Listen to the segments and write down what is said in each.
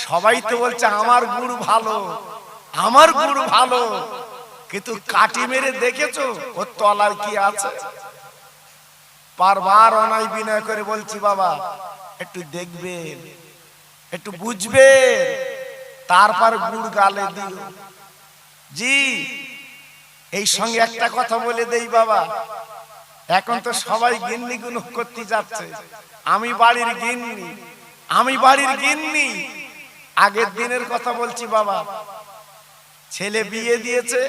সবাই তো বলছে আমার গুড় ভালো, আমার গুড় ভালো, কিন্তু কাটি মেরে দেখেছো ওর তলার কি আছে? বারবার অনায় বিনয় করে বলছি বাবা একটু দেখবেন, একটু বুঝবেন, তারপর গুড় গালে দিও। জি এই সঙ্গে একটা কথা বলে দেই বাবা, এখন তো সবাই গিন্নি গুণ করতে যাচ্ছে। আমি বাড়ির গিন্নি, আমি বাড়ির গিন্নি। আগের দিনের কথা বলছি বাবা, ছেলে বিয়ে দিয়েছে,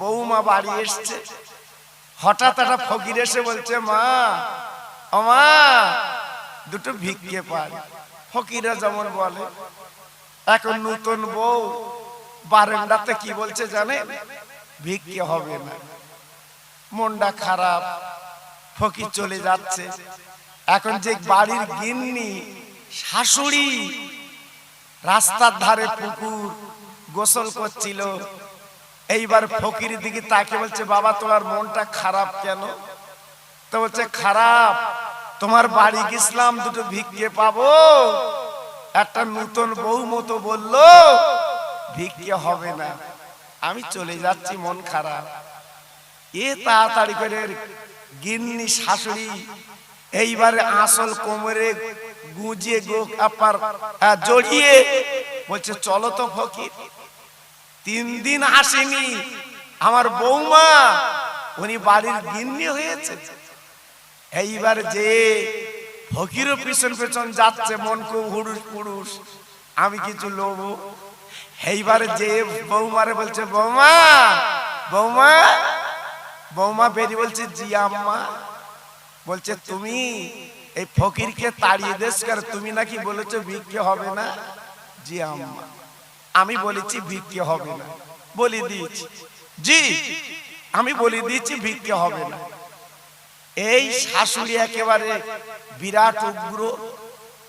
বৌমা বাড়ি এসছে, হঠাৎ একটা ফকির এসে বলছে মা ও মা দুটো ভিক্ষে পাই। ফকিরা যেমন বলে। এখন নতুন বউ বারান্দাতে কি বলছে জানেন? ভিক্ষে হবে না। মনটা খারাপ, ফকির চলে যাচ্ছে। এখন যে বাড়ির গিন্নি শাশুড়ি রাস্তার ধারে পুকুর গোসল করছিল, এইবার ফকির দিকে তাকে বলছে বাবা তোমার মনটা খারাপ কেন? তো বলছে খারাপ, তোমার বাড়ি গেছিলাম দুটো ভিক্ষে পাবো, একটা নতুন বউ মতো বললো ভিক্ষে হবে না, আমি চলে যাচ্ছি, মন খারাপ। এ তাড়াতাড়ি করে গিন্নি শাশুড়ি এইবারে আসল কোমরে গুঁজিয়ে জড়িয়ে বলছে চলো তো ফকির। 3 দিন আসেনি আমার বৌমা, উনি বাড়ির গিন্নি হয়েছে। এইবার যে ফকিরও পিছন পিছন যাচ্ছে, মন খুব হুড়ুস পুরুষ, আমি কিছু লোভ। এইবারে যে বৌমারে বলছে বৌমা বৌমা, বৌমা বেরিয়ে বলছে জি আম্মা। বলছে তুমি এই ফকিরকে তাড়িয়ে দেশ কর, তুমি নাকি বলেছো ভিক্ষে হবে না। জি আম্মা আমি বলেছি ভিক্ষে হবে না, বলে দিয়েছি। জি আমি বলে দিয়েছি ভিক্ষে হবে না। এই শাশুড়ি একেবারে বিরাট উগ্র।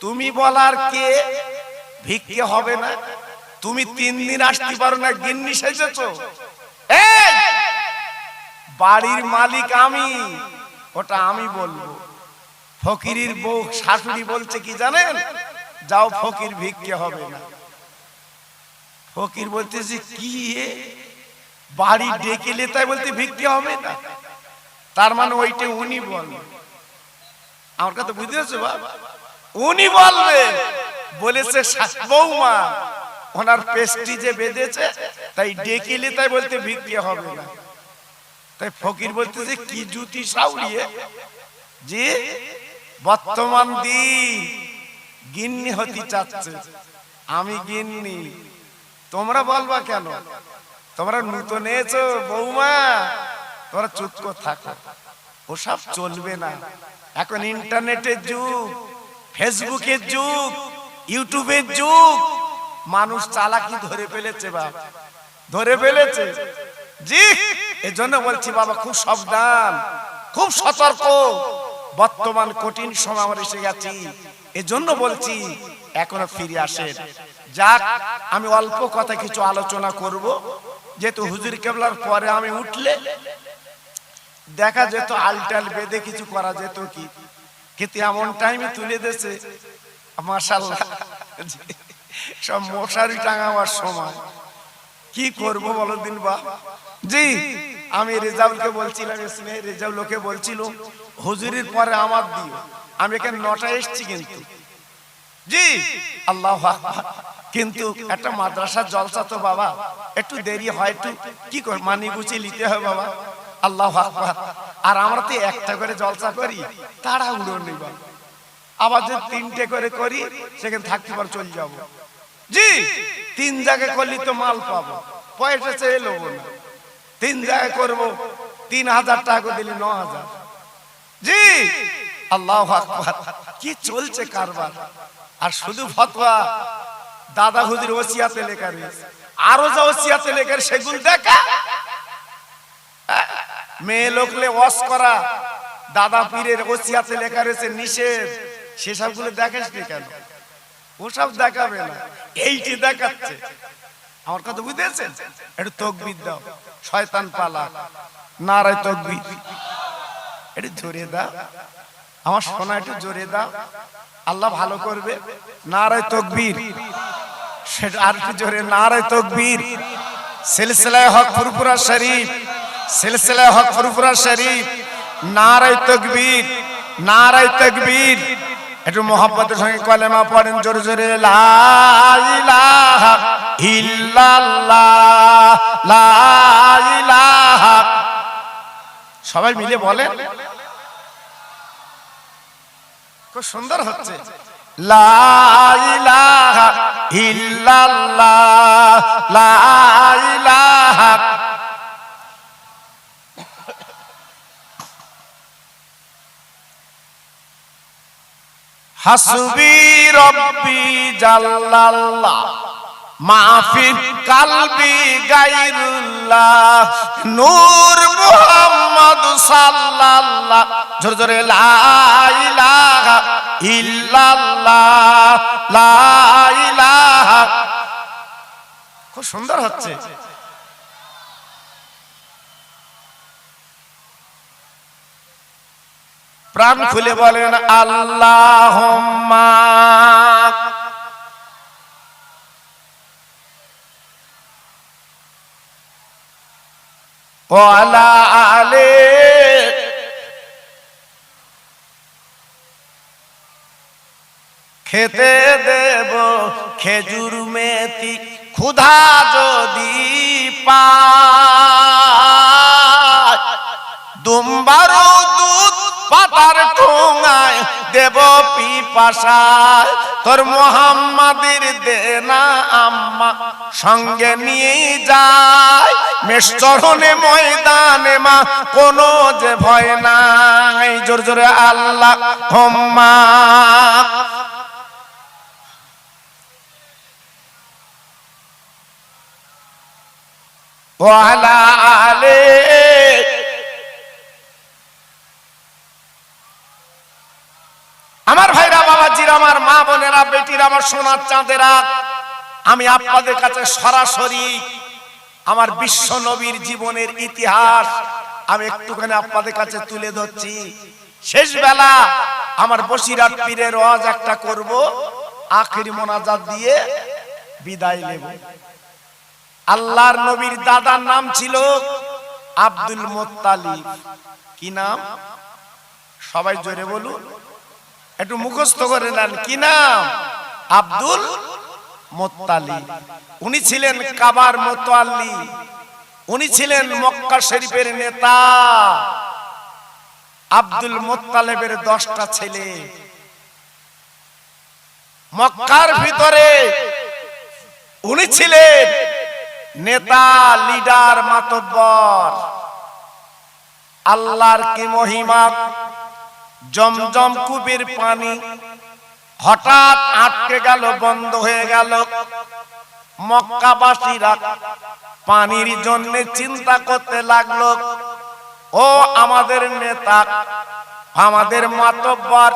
তুমি বলার কে? ভিক্ষে হবে না, তুমি 3 দিন আসতে পারো না, গিন্নি সেজেছো। বাড়ির মালিক আমি, ওটা আমি বলবো। ফকিরের বউ শাশুড়ি বলছে কি জানেন? যাও ফকির ভিক্ষে হবে না। ফকির বলতেছে কি বাড়ি ডেকেলে তাই বলতে ভিক্ষে হবে না? তার মানে ওইটা উনি বলবে। আমার কথা বুঝতে পারছো বাবা? উনি বলবে, বলেছে বৌমা ওনার পেস্টিজে বেঁধেছে, তাই ডেকেলে তাই বলতে ভিক্ষে হবে না। তাই ফকির বলতেছে কি জুতি সাউরিয়ে যে বর্তমান দিন গিন্নি হতে চাচ্ছে, আমি গিন্নি, তোমরা বলবা কেন? তোমরা নতুন এসো বৌমা, তোমরা চুপ করে থাকো, ওসব চলবে না। এখন ইন্টারনেটের যুগ, ফেসবুকের যুগ, ইউটিউবের যুগ, মানুষ চালাকি ধরে ফেলেছে বাবা, ধরে ফেলেছে। জি এজন্য বলছি বাবা খুব সাবধান, খুব সতর্ক। বর্তমান কঠিন সময় আমরা এসে গেছি, এজন্য বলছি এখনো ফিরে আসেন। যাক আমি অল্প কথা কিছু আলোচনা করব, যেহেতু হুজুর কেবলার পরে আমি উঠলে দেখা যেত আলটাল বেঁধে কিছু করা যেত কি, কিন্তু এমন টাইমে তুলে দিয়েছে মাশাআল্লাহ, সব মশারি টাঙাবার সময়। কি করব বলো দিন বা। জি আমি রেজাউলকে বলছিলাম, রেজাউলকে বলছিল হুজুরের পরে আমার দিও, আমি এখানে 9টায় এসেছি কিন্তু। জি আল্লাহু আকবার। কিন্তু একটা মাদ্রাসার জলসা তো বাবা একটু দেরি হয়, একটু কি কর মানি গুছিয়ে নিতে হয় বাবা। আল্লাহু আকবার। আর আমরা তো একটা করে জলসা করি, তাড়াহুড়ো নেই বাবা। আবার যদি 3টে করে করি সেখানে থাকতে পার চলে যাবো। জি 3 জায়গায় করলি তো মাল পাবো, পয়সা চেয়ে নেবো না। 3 জায়গায় করবো, 3000 টাকা দিলি 9000। জি আল্লাহু আকবার। কি চলছে কারবার। আর শুধু ফতোয়া দাদা হুজুর ওসিয়াতে লেখা রয়েছে, আরো যা ওসিয়াতে লেখা সেগুলো দেখা। মেয়ে লোকলে ওয়াজ করা দাদা পীরের ওসিয়াতে লেখা রয়েছে নিষেধ, সেসবগুলো দেখাস নি কেন? ওসব দেখাবে না, এইটি দেখাচ্ছে। আমার কথা বুঝতেছেন? একটু তাকবীর দাও, শয়তান পালা, নারায়ে তাকবীর। একটু জোরে দাও আমার সোনা, একটু জোরে দাও, আল্লাহ ভালো করবে। নারায়ে তাকবীর। সেটা আর কি জোরে নারে তাকবীর। সিলসিলায়ে হক ফুরফুরা শরীফ, সিলসিলায়ে হক ফুরফুরা শরীফ, নারে তাকবীর, নারে তাকবীর। একটু মোহাব্বতের সঙ্গে কলেমা পড়েন জোরে জোরে, লা ইলাহা ইল্লাল্লাহ, লা ইলাহা। সবাই মিলে বলেন, খুব সুন্দর হচ্ছে। লা ইলাহা ইল্লাল্লাহ, লা ইলাহা। হাসবি রব্বি জাল্লাল্লাহ, মাফি কালবি গায়রুল্লাহ, নূর মুহাম্মদ সাল্লাল্লাহ। জোরে জোরে, লা ইলাহা ইল্লাল্লাহ, লা ইলাহা। খুব সুন্দর হচ্ছে। প্রাণ খুলে বলেন আল্লাহুম্মা ওয়া আলা আলি খেতে দেব খেজুর মেথি ক্ষুধা যদি পায়, দুম্বার দুধ পাতার ঠোঙায় দেব পিপাসায়, তোর মুহাম্মাদের দেনা আম্মা সঙ্গে নিয়ে যায়, মেষচরণে ময়দানে মা কোনো যে ভয় নাই। জোর জোরে আল্লাহুম্মা ওয়া আলা আলি। আমার ভাইরা, বাবাজিরা, আমার মা বোনেরা, বেটিরা, আমার সোনার চাঁদেরা, আমি আপনাদের কাছে সরাসরি আমার বিশ্ব নবীর জীবনের ইতিহাস আমি একটুখানি আপনাদের কাছে তুলে ধরছি। শেষ বেলা আমার বসিরহাট পীরের ওয়াজ একটা করব, আখিরি মোনাজাত দিয়ে বিদায় নেব। আল্লাহর নবীর দাদার নাম ছিল আব্দুল মুত্তালিব। কি নাম? সবাই জোরে বলুন, একটু মুখস্থ করে নেন। কি নাম? Abdul Muttalib. উনি ছিলেন কাবার মুতাল্লি, উনি ছিলেন মক্কা শরীফের নেতা। আব্দুল মুত্তালিবের 10টা ছেলে। মক্কার ভিতরে উনি ছিলেন নেতা, লিডার, মাতব্বর। আল্লাহর কি মহিমা! জমজম কূপের পানি হঠাৎ আটকে গেল, বন্ধ হয়ে গেল। মক্কাবাসীরা পানির জন্য চিন্তা করতে লাগলো, ও আমাদের নেতা, আমাদের মাতব্বর,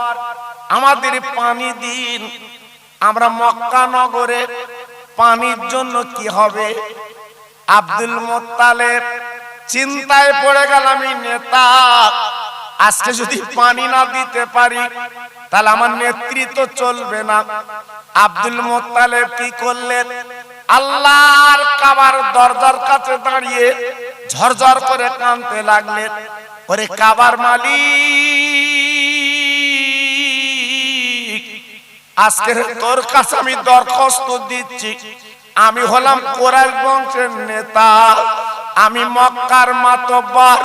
আমাদের পানি দিন। আমরা মক্কা নগরে পানির জন্য কি হবে? আব্দুল মুত্তালিব চিন্তায় পড়ে গেল, আমি নেতা, আজকে যদি পানি না দিতে পারি তাহলে আমার নেতৃত্ব চলবে না। আব্দুল মুত্তালিব কি করলেন? আল্লাহর কাবার দরজার কাছে দাঁড়িয়ে ঝরঝর করে কাঁদতে লাগলেন, ওরে কাবার মালিক, আজকে তোর কাছে আমি দরখাস্ত দিচ্ছি, আমি হলাম কুরাইশ বংশের নেতা, আমি মক্কার মাতব্বর।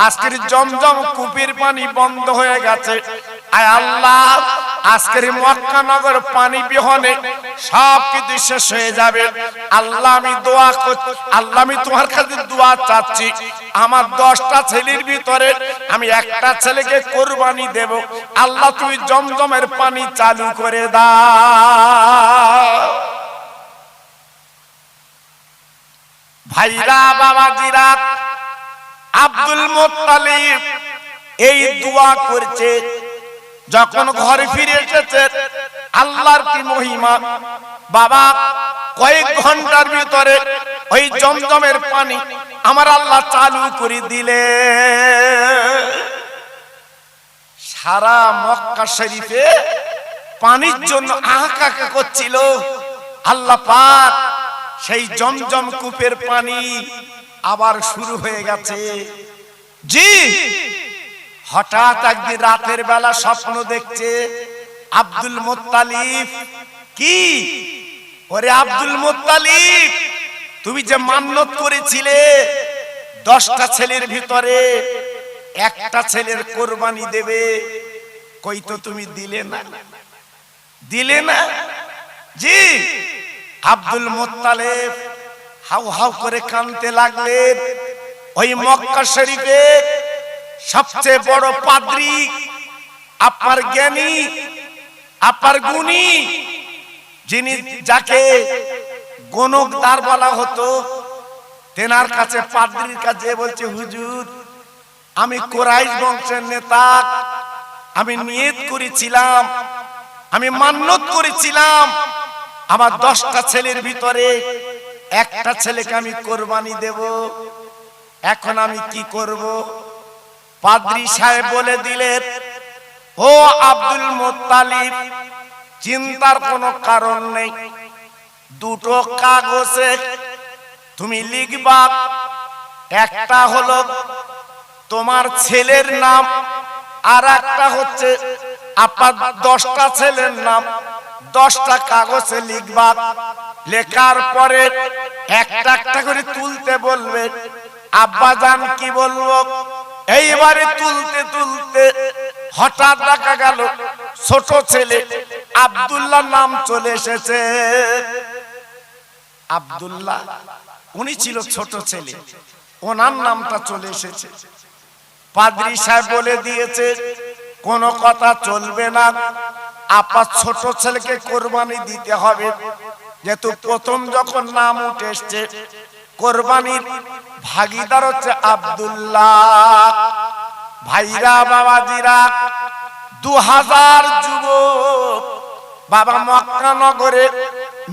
আজকের জমজম কূপের পানি বন্ধ হয়ে গেছে। আয় আল্লাহ, আজকের মক্কা নগর পানি বিহনে সব কিছু শেষ হয়ে যাবে। আল্লাহ আমি দোয়া করছি, আল্লাহ আমি তোমার কাছে দোয়া চাচ্ছি, আমার 10টা ছেলের ভিতরে আমি একটা ছেলেকে কুরবানি দেব। আল্লাহ তুমি জমজমের পানি চালু করে দাও। ভাইরা, বাবাজিরা, আব্দুল মুত্তালিব এই দোয়া করছে। যখন ঘরে ফিরে এসেছে, আল্লাহর কি মহিমা! বাবা, কয়েক ঘন্টার ভিতরে ওই জমজমের পানি আমার আল্লাহ চালু করে দিলে। সারা মক্কা শরীফে পানির জন্য হাহাকার করছিল। আল্লাহ পাক সেই জমজম কূপের পানি আবার শুরু হয়ে গেছে। জি, হঠাৎ একদিন রাতের বেলা স্বপ্ন দেখছে আব্দুল মুত্তালিব। কি? ওরে আব্দুল মুত্তালিব, তুমি যে মান্নত করেছিলে 10টা ছেলের ভিতরে একটা ছেলের কোরবানি দেবে, কই তো তুমি দিলে না, দিলে না। জি, আব্দুল মুত্তালিব হাউ হাউ করে কাঁদতে লাগলেন। ওই মক্কা শরীফে সবচেয়ে বড় পাদ্রী, আপনার জ্ঞানী, আপনার গুণী, যিনি যাকে গণকদার বলা হতো, তেনার কাছে পাদ্রীর কাছে বলছে, হুজুর আমি কুরাইশ বংশের নেতা, আমি নিয়ত করেছিলাম, আমি মান্নত করেছিলাম আমার 10টা ছেলের ভিতরে একটা ছেলেকে আমি কোরবানি দেব, এখন আমি কি করব? পাদ্রী সাহেব বলে দিলেন, ও আব্দুল মুত্তালিব, চিন্তার কোনো কারণ নেই, 2টো কাগজে তুমি লিখবা, একটা হলো তোমার ছেলের নাম, আর একটা হচ্ছে আপনার 10টা ছেলের নাম। 10টা কাগজে লিখবা, লেখার পরে একটা একটা করে তুলতে বলবে। আব্বাজান কি বলবো? এইবারে তুলতে তুলতে হঠাৎ দেখা গেল ছোট ছেলে আব্দুল্লাহ নাম চলে এসেছে। আব্দুল্লাহ, উনি ছিল ছোট ছেলে, ওনার নামটা চলে এসেছে। পাদ্রী সাহেব বলে দিয়েছে, কোন কথা চলবে না, আপনার ছোট ছেলেকে কোরবানি দিতে হবে, যেহেতু প্রথম যখন নাম উঠে এসছে কোরবানির ভাগীদার হচ্ছে আব্দুল্লাহ। ভাইরা বাবাজিরা, 2000 যুবক বাবা মক্কা নগরে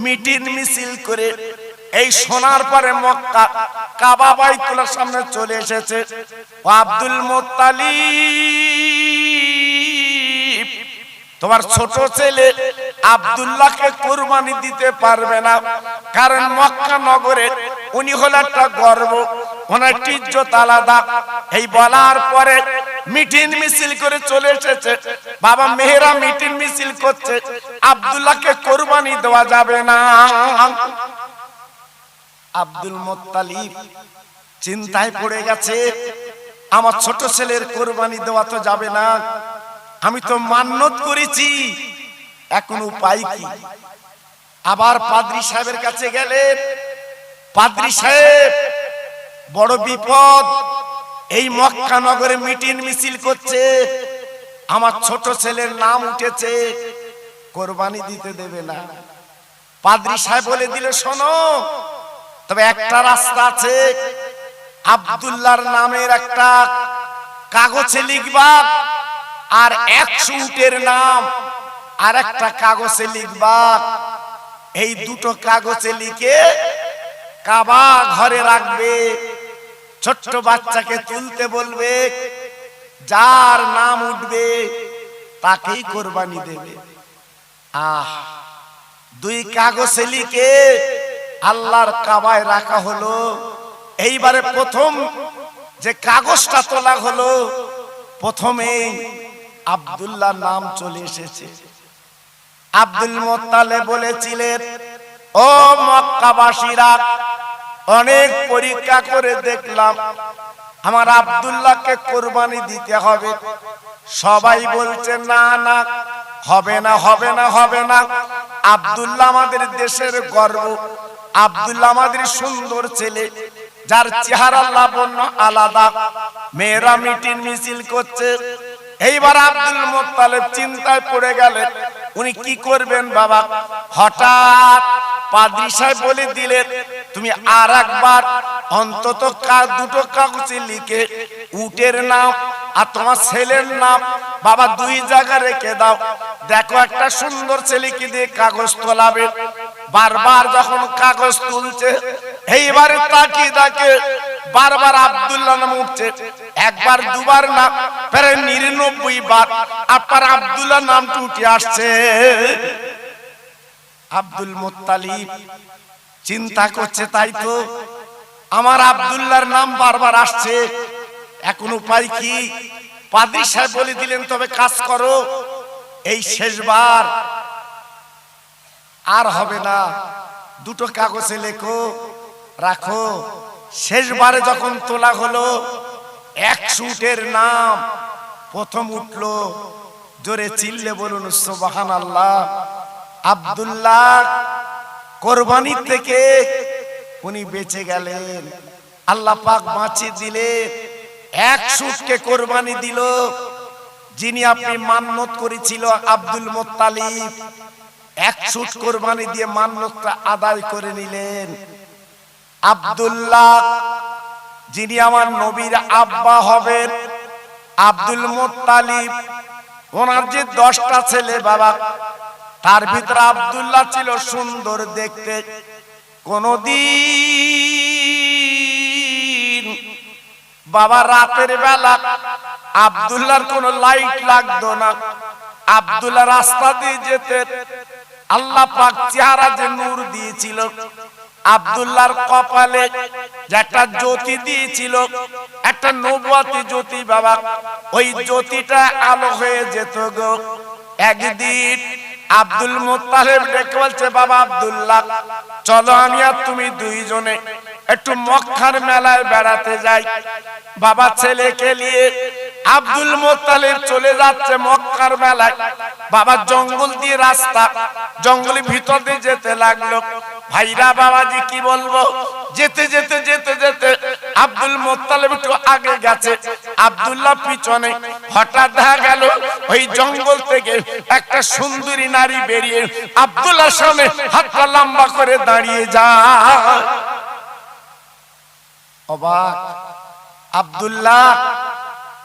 মিটিং মিছিল করে এই সোনার পরে মক্কা কাবা বাইতুল্লাহর সামনে চলে এসেছে। ও আব্দুল মুত্তালিব, তোমার ছোট ছেলে আব্দুল্লাহকে কুরবানি দিতে পারবে না, কারণ মক্কা নগরে উনি হলো একটা গর্ব, ওনার ইজ্জত আলাদা। এই বলার পরে মিটিং মিছিল করে চলে এসেছে। বাবা মেহেরা মিটিং মিছিল করছে, আব্দুল্লাহকে কুরবানি দেওয়া যাবে না। আব্দুল মুত্তালিব চিন্তায় পড়ে গেছে, আমার ছোট ছেলের কুরবানি দেওয়া তো যাবে না, আমি তো মান্নত করেছি, এখন উপায় কি? আবার পাদ্রী সাহেবের কাছে গেলেন। পাদ্রী সাহেব, বড় বিপদ, এই মক্কা নগরে মিটিং মিছিল করছে, আমার ছোট ছেলের নাম উঠেছে, কোরবানি দিতে দেবে না। পাদ্রী সাহেব বলে দিলে, শোনো, তবে একটা রাস্তা আছে, আব্দুল্লাহর নামের একটা কাগজে লিখবা, আর 100 উটের নাম আর একটা কাগজে লিখবা। এই 2টো কাগজে লিখে কাবা ঘরে রাখবে, ছোট্ট বাচ্চাকে তুলতে বলবে, যার নাম উঠবে তাকেই কোরবানি দেবে। 2 কাগজে লিখে আল্লাহর কাবায় রাখা হলো। এইবারে প্রথম যে কাগজটা তোলা হলো, প্রথমে আব্দুল্লাহ নাম চলে এসেছে। আব্দুল মুত্তালিব বলেছিলেন, ও মক্কাবাসীরা, অনেক পরীক্ষা করে দেখলাম আমার আব্দুল্লাহকে কোরবানি দিতে হবে। সবাই বলছে না না, হবে না, হবে না, হবে না। আব্দুল্লাহ আমাদের দেশের গর্ব, আব্দুল্লাহ আমাদের সুন্দর ছেলে, যার চেহারা লাবণ্য আলাদা। মেয়েরা মিটিং মিছিল করছে। এইবার আব্দুল মুত্তালিব চিন্তায় পড়ে গেলেন, উনি কি করবেন বাবা? হঠাৎ পাদ্রী সাহেব বলে দিলেন, তুমি আর একবার অন্তত 2টো কাগজে লিখে উটের নাম আর তোমার ছেলের নাম বাবা 2 জায়গায় রেখে দাও। দেখো একটা সুন্দর ছেলেকে দিয়ে কাগজ তোলাবে। বারবার যখন কাগজ তুলছে, এইবারে তাকিয়ে দেখে বারবার আব্দুল্লাহ নাম উঠছে, একবার দুবার না, প্রায় 99 বার আপনার আব্দুল্লাহ নামটা উঠে আসছে। আব্দুল মুত্তালিব চিন্তা করছে, তাই তো আমার আব্দুল্লাহর নাম বারবার আসছে, এখন উপায় কি? পাদ্রী সাহেব বলে দিলেন, তবে কাজ করো, এই শেষবার আর হবে না, দুটো কাগজে লেখো, রাখো। শেষবারে যখন তোলা হলো, 100 উটের নাম প্রথম উঠলো, জোরে চিল্লে বলুন সুবহানাল্লাহ। আব্দুল্লাহ কোরবানি থেকে উনি বেঁচে গেলেন, আল্লাহ পাক বাঁচিয়ে দিলেন। 100 উটকে কোরবানি দিল, যিনি আপনি মান্নত করেছিল আব্দুল মুত্তালিব, 100 উট কোরবানি দিয়ে মান্নতটা আদায় করে নিলেন। আব্দুল্লাহ যিনি আমার নবীর আব্বা হবেন, আব্দুল মুত্তালিব, ওনার যে 10টা ছেলে বাবা, তার ভিতরে আব্দুল্লাহ ছিল সুন্দর দেখতে। কোনদিন বাবা রাতের বেলা আব্দুল্লাহর কোনো লাইট লাগতো না, আব্দুল্লাহ রাস্তা দিয়ে যেতেন, আল্লাহ পাক চেহারা যে নূর দিয়েছিল, আব্দুল্লাহর কপালে যে একটা জ্যোতি দিয়েছিল, একটা নবুয়তি জ্যোতি বাবা, ওই জ্যোতিটা আলো হয়ে যেত গো। একদিন আব্দুল মুত্তালিব ডেকে বলছে, বাবা আব্দুল্লাহ, চলো আমি আর তুমি দুইজনে একটু মক্কার মেলায় বেড়াতে যাই। বাবা ছেলেকে নিয়ে আব্দুল মুত্তালিব চলে যাচ্ছে মক্কার মেলায়। বাবা জঙ্গল দিয়ে রাস্তা, জঙ্গলের ভিতর দিয়ে যেতে লাগলো। ভাইরা বাবাজি কি বলবো, যেতে যেতে যেতে যেতে আব্দুল মুত্তালিব একটু আগে গেছে, আব্দুল্লাহ পিছনে। হঠাৎ দেখা গেল ওই জঙ্গল থেকে একটা সুন্দরী নারী বেরিয়ে আব্দুল্লাহর সামনে হাতটা লম্বা করে দাঁড়িয়ে যায়। অবাক, আব্দুল্লাহ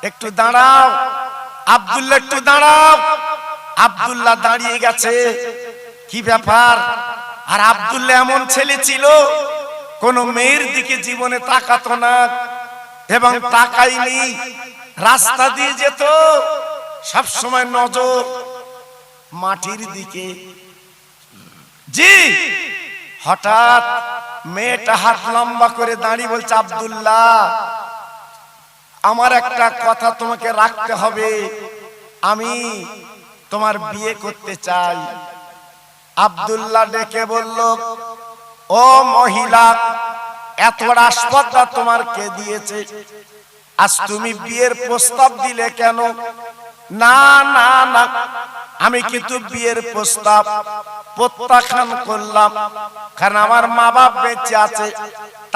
একটু দাঁড়াও, আব্দুল্লাহ একটু দাঁড়াও। আব্দুল্লাহ দাঁড়িয়ে গেছে, কি ব্যাপার? আর আব্দুল্লাহ এমন ছেলে ছিল, কোন মেয়ের দিকে জীবনে তাকাতো না এবং তাকাইনি, রাস্তা দিয়ে যেত, সব সময় নজর মাটির দিকে। জি, হঠাৎ মেয়েটা হাত লম্বা করে দাঁড়িয়ে বলছে, আব্দুল্লাহ আমার একটা কথা তোমাকে রাখতে হবে, আমি তোমার বিয়ে করতে চাই। আব্দুল্লাহ ডেকে বলল, ও মহিলা, এত বড় আসপদটা তোমার কে দিয়েছে? আজ তুমি বিয়ের প্রস্তাব দিলে কেন? না না না, আমি কিন্তু বিয়ের প্রস্তাব প্রত্যাখ্যান করলাম, কারণ আমার মা বাপ বেঁচে আছে,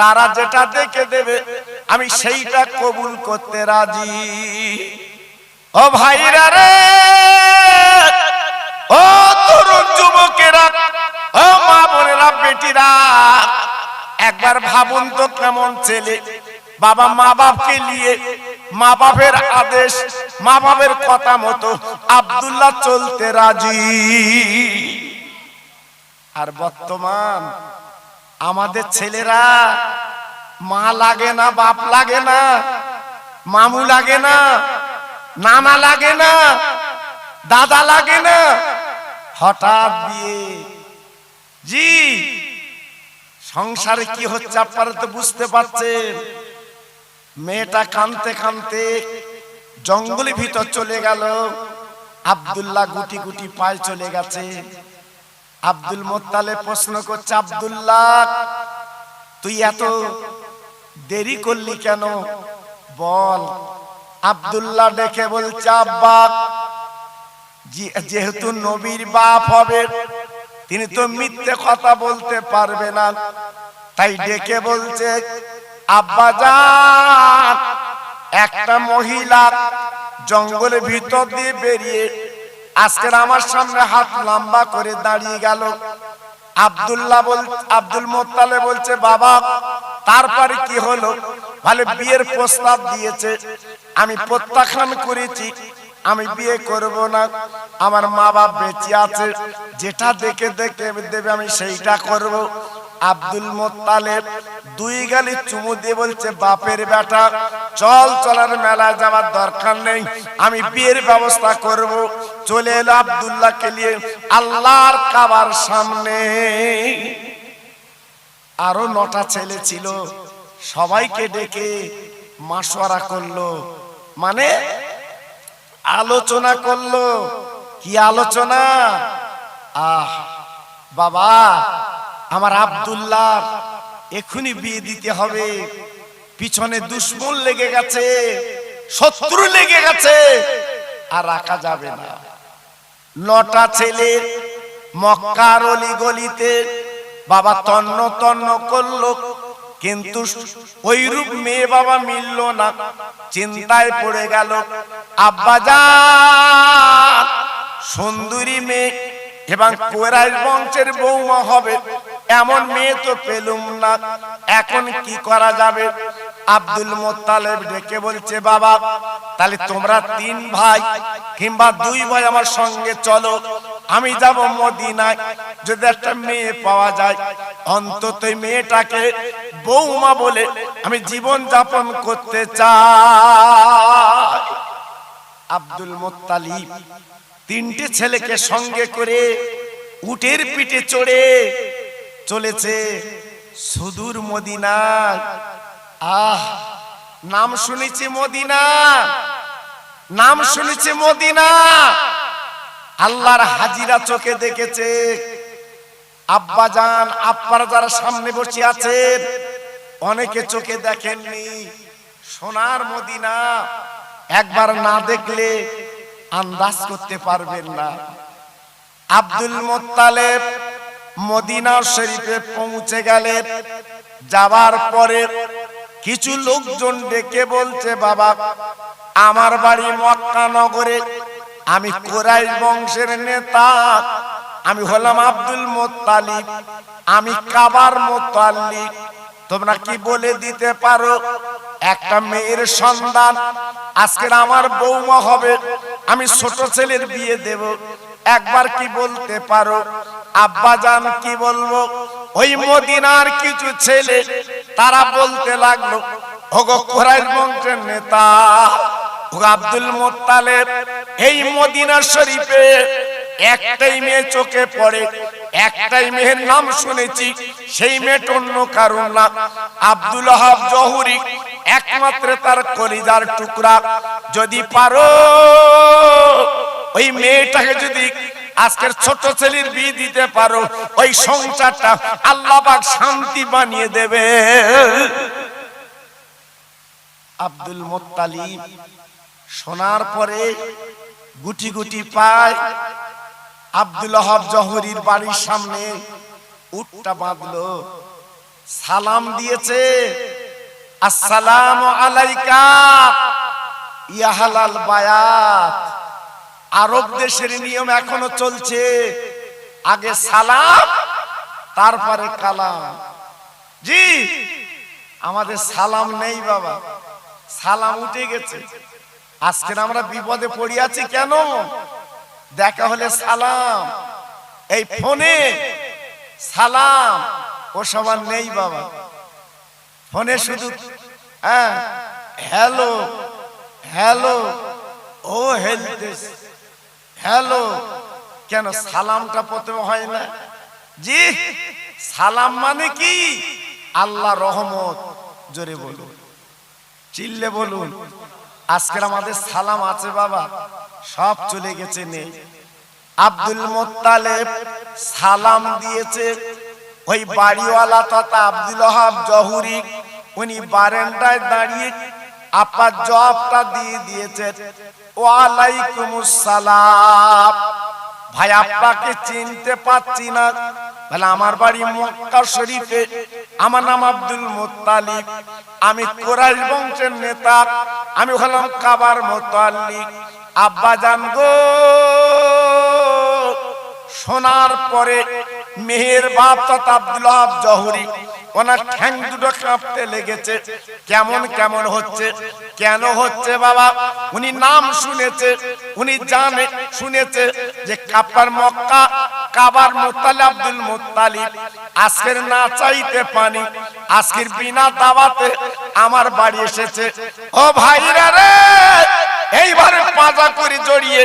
তারা যেটা দেখে দেবে আমি সেইটা কবুল করতে রাজি। ও ভাইরা রে, ও তরুণ যুবকেরা, ও মা বোনেরা, বেটিরা, একবার ভাবুন তো কেমন ছেলে। বাবা মা বাপকে নিয়ে, মা বাপের আদেশ, মা বাপের কথা মতো আব্দুল্লাহ চলতে রাজি। আর বর্তমান আমাদের ছেলেরা মা লাগে না, বাপ লাগে না, মামু লাগে না, নানা লাগে না, দাদা লাগে না, হঠাৎ বিয়ে। জি, সংসারে কি হচ্ছে আপনারা তো বুঝতে পারছেন। মেয়েটা কাঁদতে কাঁদতে জঙ্গলের ভিতর চলে গেল, আব্দুল্লাহ গুটি গুটি পায়ে চলে গেছে। আব্দুল মুত্তালিব প্রশ্ন করছে, আব্দুল্লাহ তুই এত দেরি করলি কেন, বল। আব্দুল্লাহ ডেকে বলছে, আব্বা, যেহেতু নবীর বাপ হবে, তিনি তো মিথ্যে কথা বলতে পারবে না, তাই ডেকে বলছে, আব্বা জান, একটা মহিলা জঙ্গলের ভিতর দিয়ে বেরিয়ে আজকের আমার সামনে হাত লম্বা করে দাঁড়িয়ে গেল। আব্দুল মুত্তালিব বলছে, বাবা তারপরে কি হলো? ভালো বিয়ের প্রস্তাব দিয়েছে, আমি প্রত্যাখ্যান করেছি, আমি বিয়ে করব না, আমার মা বাপ বেঁচে আছে, যেটা দেখে দেখে দেবে আমি সেইটা করব। আব্দুল মুত্তালিব দুই গালি চুমু দিয়ে বলছে, বাপের বেটা, চল, চলার মেলায় যাওয়ার দরকার নেই, আমি বিয়ের ব্যবস্থা করব। চলে এলো আব্দুল্লাহকে নিয়ে আল্লাহর কাবার সামনে। আরো 9টা ছেলে ছিল, সবাইকে ডেকে মাশওয়ারা করলো, মানে আলোচনা করলো। কি আলোচনা? বাবা, আমার আব্দুল্লাহ এখনই বিয়ে দিতে হবে, পিছনে দুশ্মন লেগে গেছে, শত্রু লেগে গেছে, আর রাখা যাবে না। 9টা ছেলে মক্কার অলি গলিতে বাবা তন্ন তন্ন করলো, কিন্তু ওইরূপ মেয়ে বাবা মিলল না। চিন্তায় পড়ে গেল, আব্বাজান সুন্দরী মেয়ে এবং কুরাইশ বংশের বৌমা হবে, এমন মেয়ে তো পেলুম না, এখন কি করা যাবে? আব্দুল মুত্তালিব ডেকে বলছে, বাবা তাহলে তোমরা 3 ভাই কিংবা 2 ভাই আমার সঙ্গে চলো, আমি যাব মদিনায়। যদি একটা মেয়ে পাওয়া যায়, অন্তত মেয়েটাকে বৌমা বলে আমি জীবন যাপন করতে চাই। আব্দুল মুত্তালিব 3টে ছেলেকে সঙ্গে করে উটের পিঠে চড়ে চলেছে সুদূর মদিনায়। নাম শুনেছি মদিনা, নাম শুনেছি মদিনা। আল্লাহর হাজিরা চোখে দেখেছে। আব্বাজান আব্বার যারা সামনে বসে আছেন, অনেকে চোখে দেখেননি সোনার মদিনা। একবার না দেখলে আন্দাজ করতে পারবেন না। আব্দুল মুত্তালিব মদিনা শরীফে পৌঁছে গেলেন। যাবার পরে কিছু লোকজন ডেকে বলছে, বাবা আমার বাড়ি মক্কা নগরে, আমি কুরাইশ বংশের নেতা, আমি হলাম আব্দুল মুত্তালিব, আমি কাবার মুতাল্লিক। তোমরা কি বলে দিতে পারো একটা মেয়ের সন্তান আজকের আমার বৌমা হবে, আমি ছোট ছেলের বিয়ে দেব, একবার কি বলতে পারো? আব্বাজান কি বলবো? ওই মদিনার কিছু ছেলে তারা বলতে লাগলো, ওগো কুরাইশ বংশের নেতা, ওগো আব্দুল মুত্তালিব, এই মদিনা শরীফে একটাই মেয়ে চোখে পড়ে, একটাই মেয়ের নাম শুনেছি, সেই মেয়েটা অন্য কারণ না, আব্দুল ওয়াহাব জহুরি, একমাত্র তার কলিজার টুকরা। যদি পারো ওই মেয়েটাকে যদি আজকের ছোট ছেলের বিয়ে দিতে পারো, ওই সংসারটা আল্লাহ পাক শান্তি বানিয়ে দেবে। আব্দুল মুত্তালিব শোনার পরে গুটি গুটি পায় আব্দুল ওয়াহাব জহুরির বাড়ির সামনে উটটা বাঁধলো, সালাম দিয়েছে, আসসালামু আলাইকা ইয়া আহলাল বায়াত। আরব দেশের নিয়ম এখনো চলছে, আগে সালাম তারপরে কালাম। জি, আমাদের সালাম নেই বাবা, সালাম উঠে গেছে। আজকে আমরা বিপদে পড়ে আছি কেন? দেখা হলে সালাম, এই ফোনে সালাম ওসব আর নেই বাবা। ফোনে শুধু হ্যালো হ্যালো, ও হেলতেস হ্যালো, কেন সালামটা প্রথমে হয় না? জি, সালাম মানে কি? আল্লাহ রহমত। জোরে বলুন, চিল্লে বলুন। আজকের আমাদের সালাম আছে বাবা, সব চলে গেছে, নেই। আব্দুল মুত্তালিব সালাম দিয়েছে, ওই বাড়িওয়ালা তথা আব্দুল ওয়াহাব জহুরি উনি বারান্দায় দাঁড়িয়ে আপার জবাবটা দিয়ে দিয়েছে, ওয়ালাইকুমুস সালাম। ভাই আপনাকে চিনতে পাচ্ছি না। বলে আমার বাড়ি মক্কা শরীফে, আমার নাম আব্দুল মুত্তালিব, আমি কুরাইশ বংশের নেতা, আমি হলাম কাবার মুতাল্লিক। আব্বা জান গো, শোনার পরে মেহের বাপ তথা আব্দুল ওয়াহাব জহুরি ওনার ঠ্যাং দুটো কাঁপতে লেগেছে। কেমন কেমন হচ্ছে, কেন হচ্ছে বাবা? উনি নাম শুনেছে, উনি জানে শুনেছে যে কাবার মক্কা, কাবার মুতাল্লিব আব্দুল মুত্তালিব আজকের না চাইতে পানি, আজকের বিনা দাওয়াতে আমার বাড়ি এসেছে। ও ভাইরা রে, এইবারে পাজা করে জড়িয়ে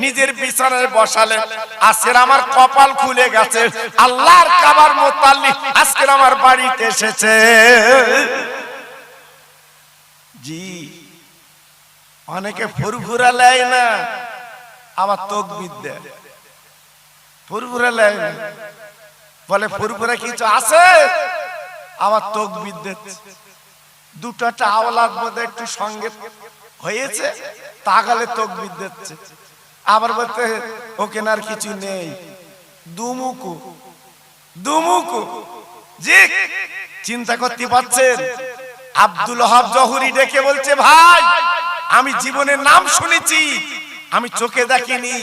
নিজের বিছানায় বসালেন। আজকে আমার কপাল খুলে গেছে, আল্লাহর কাবার মুতাল্লিক আজকে আমার বাড়িতে এসেছে। জি, অনেকে ফুরফুরা লেয় না, আবার তাকবীর দেয়। ফুরফুরা লেয় না, বলে ফুরফুরা কিছু আছে, আবার তাকবীর দিচ্ছে। দুটাটা আওলাদ বোধহয় একটু সঙ্গে হয়েছে, তাগালে তাকবীর দিচ্ছে। আবার বলতে ওকে আর কিছু নেই, দুমুকু দুমুকু। জি, চিন্তা করতে পারছেন? আব্দুল ওহাব জহুরি ডেকে বলছে, ভাই আমি জীবনের নাম শুনেছি, আমি চোখে দেখিনি,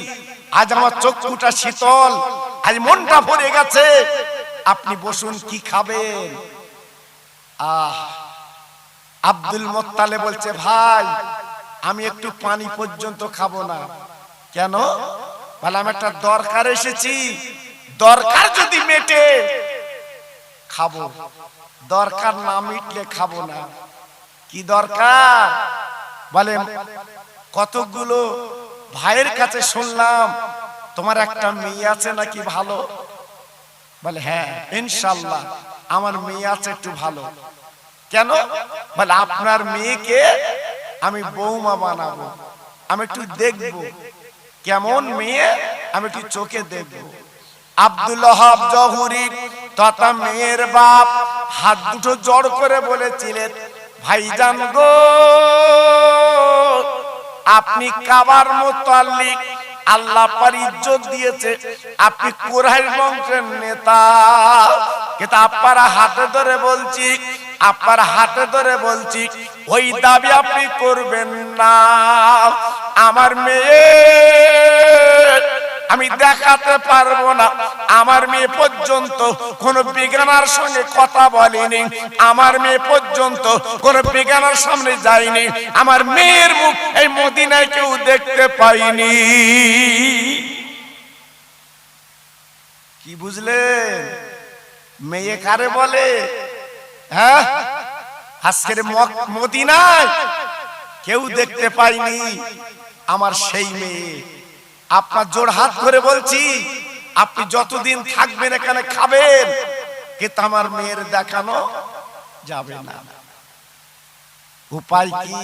আজ আমার চক্ষুটা শীতল, আজ মনটা ভরে গেছে, আপনি বসুন, কি খাবেন? আব্দুল মোত্তালেব বলছে, ভাই আমি একটু পানি পর্যন্ত খাবো না। কেন? বলে আমি একটা দরকার এসেছি, দরকার যদি মেটে খাবো, দরকার না মিটলে খাবো না। কি দরকার? বলে কতগুলো ভাইয়ের কাছে শুনলাম তোমার একটা মেয়ে আছে নাকি ভালো। বলে হ্যাঁ ইনশাআল্লাহ আমার মেয়ে আছে একটু ভালো। কেন? বলে আপনার মেয়েকে আমি বৌমা বানাবো, আমি একটু দেখবো কেমন মেয়ে, আমি একটু চোখে দেখবো। আব্দুল ওহাব জহুরি তথা মেয়ের বাপ হাত দুটো জড় করে বলেছিলেন, ভাইজান গো, আপনি কাবার মুতাল্লিক, আল্লাহ পার ইজ্জত দিয়েছে, আপনি কুরাইশ বংশের নেতা, কিন্তু আপনার হাতে ধরে বলছি, আপনার হাতে ধরে বলছি, ওই দাবি আপনি করবেন না। আমার মেয়ে আমি দেখাতে পারবো না, আমার মেয়ে পর্যন্ত কোন বেগানার সঙ্গে কথা বলেনি, আমার মেয়ে পর্যন্ত কোন বেগানার সামনে যায়নি, আমার মেয়ের মুখ এই মদিনায় কেউ দেখতে পাইনি। কি বুঝলেন? মেয়ে কারে বলে? হ্যাঁ, আজকের মদিনায় কেউ দেখতে পাইনি আমার সেই মেয়ে। আপনার জোর হাত করে বলছি, আপনি যতদিন থাকবেন এখানে খাবেন, কিন্তু আমার মেয়ের দেখানো যাবে না। উপায় কি?